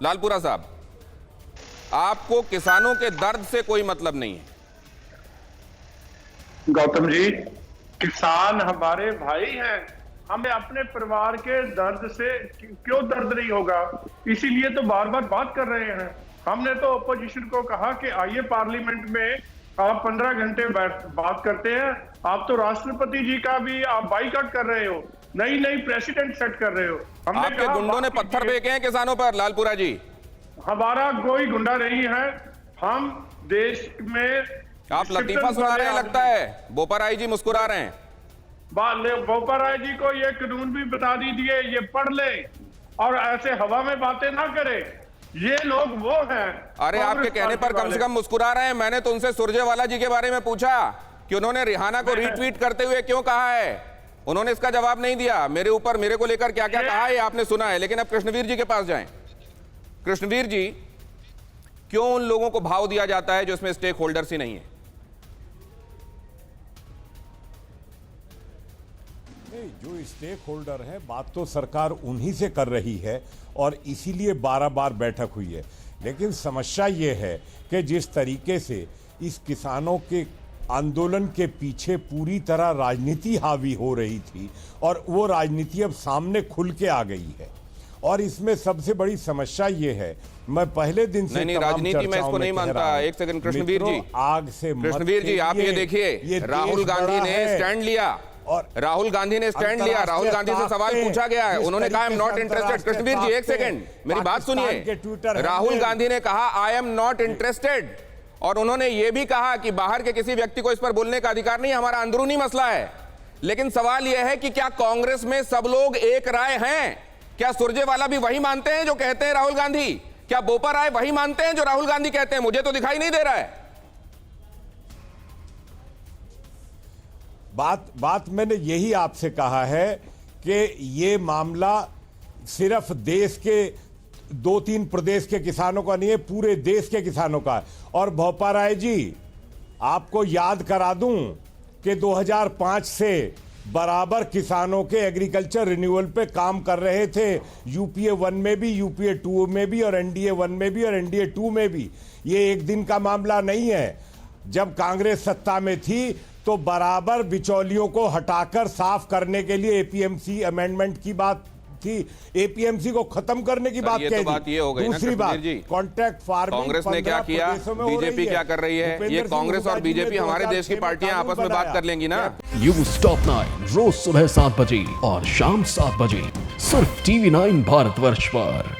लालपुरा साहब, आपको किसानों के दर्द से कोई मतलब नहीं है। गौतम जी, किसान हमारे भाई हैं, हमें अपने परिवार के दर्द से क्यों दर्द नहीं होगा, इसीलिए तो बार बार बात कर रहे हैं। हमने तो अपोजिशन को कहा कि आइए पार्लियामेंट में, आप 15 घंटे बात करते हैं, आप तो राष्ट्रपति जी का भी आप बाइकआउट कर रहे हो, नई नई प्रेसिडेंट सेट कर रहे हो। हमने आपके गुंडों ने पत्थर फेंके हैं किसानों पर। लालपुरा जी, हमारा कोई गुंडा नहीं है, हम देश में। आप लतीफा सुना रहे हैं लगता है। बोपा राय जी मुस्कुरा रहे हैं। बोपा राय जी को ये कानून भी बता दीजिए, ये पढ़ ले और ऐसे हवा में बातें ना करे। ये लोग वो हैं। अरे आपके कहने पर कम से कम मुस्कुरा रहे हैं। मैंने तो उनसे सुरजेवाला जी के बारे में पूछा कि उन्होंने रिहाना को रीट्वीट करते हुए क्यों कहा है, उन्होंने इसका जवाब नहीं दिया। मेरे को लेकर क्या क्या कहा है आपने सुना है। लेकिन अब कृष्णवीर जी के पास जाएं। कृष्णवीर जी, क्यों उन लोगों को भाव दिया जाता है जो इसमें स्टेक होल्डर्स ही नहीं है? जो स्टेक होल्डर है, बात तो सरकार उन्हीं से कर रही है और इसीलिए 12 बार बैठक हुई है। लेकिन समस्या ये है कि जिस तरीके से इस किसानों के आंदोलन के पीछे पूरी तरह राजनीति हावी हो रही थी और वो राजनीति अब सामने खुल के आ गई है। और इसमें सबसे बड़ी समस्या ये है, मैं पहले दिन से नहीं राजनीति में इसको नहीं मानता। एक सेकंड कृष्णवीर जी, आग से कृष्णवीर जी आप ये देखिए, राहुल गांधी ने स्टैंड लिया और राहुल गांधी ने स्टैंड लिया। राहुल गांधी से सवाल पूछा गया है, उन्होंने कहा I am not interested. Krishnaveer ji एक सेकंड मेरी बात सुनिए। राहुल गांधी ने कहा आई एम नॉट इंटरेस्टेड और उन्होंने यह भी कहा कि बाहर के किसी व्यक्ति को इस पर बोलने का अधिकार नहीं, हमारा अंदरूनी मसला है। लेकिन सवाल यह है कि क्या कांग्रेस में सब लोग एक राय हैं? क्या सुरजेवाला भी वही मानते हैं जो कहते हैं राहुल गांधी? क्या बोपा राय वही मानते हैं जो राहुल गांधी कहते हैं? मुझे तो दिखाई नहीं दे रहा है। बात मैंने यही आपसे कहा है कि ये मामला सिर्फ देश के 2-3 प्रदेश के किसानों का नहीं है, पूरे देश के किसानों का है। और बोपा राय जी, आपको याद करा दूं कि 2005 से बराबर किसानों के एग्रीकल्चर रिन्यूअल पे काम कर रहे थे, यूपीए 1 में भी, यूपीए 2 में भी और एनडीए 1 में भी और एनडीए 2 में भी। ये एक दिन का मामला नहीं है। जब कांग्रेस सत्ता में थी तो बराबर बिचौलियों को हटाकर साफ करने के लिए एपीएमसी अमेंडमेंट की बात थी, एपीएमसी को खत्म करने की बात कही। बात ये हो गई। दूसरी बात, कॉन्ट्रैक्ट फार्मिंग कांग्रेस ने क्या किया, बीजेपी क्या कर रही है? ये कांग्रेस और बीजेपी हमारे देश की पार्टियां आपस में बात कर लेंगी ना। न्यूज़ टॉप 9 रोज सुबह 7 बजे और शाम 7 बजे सिर्फ TV9 भारतवर्ष पर।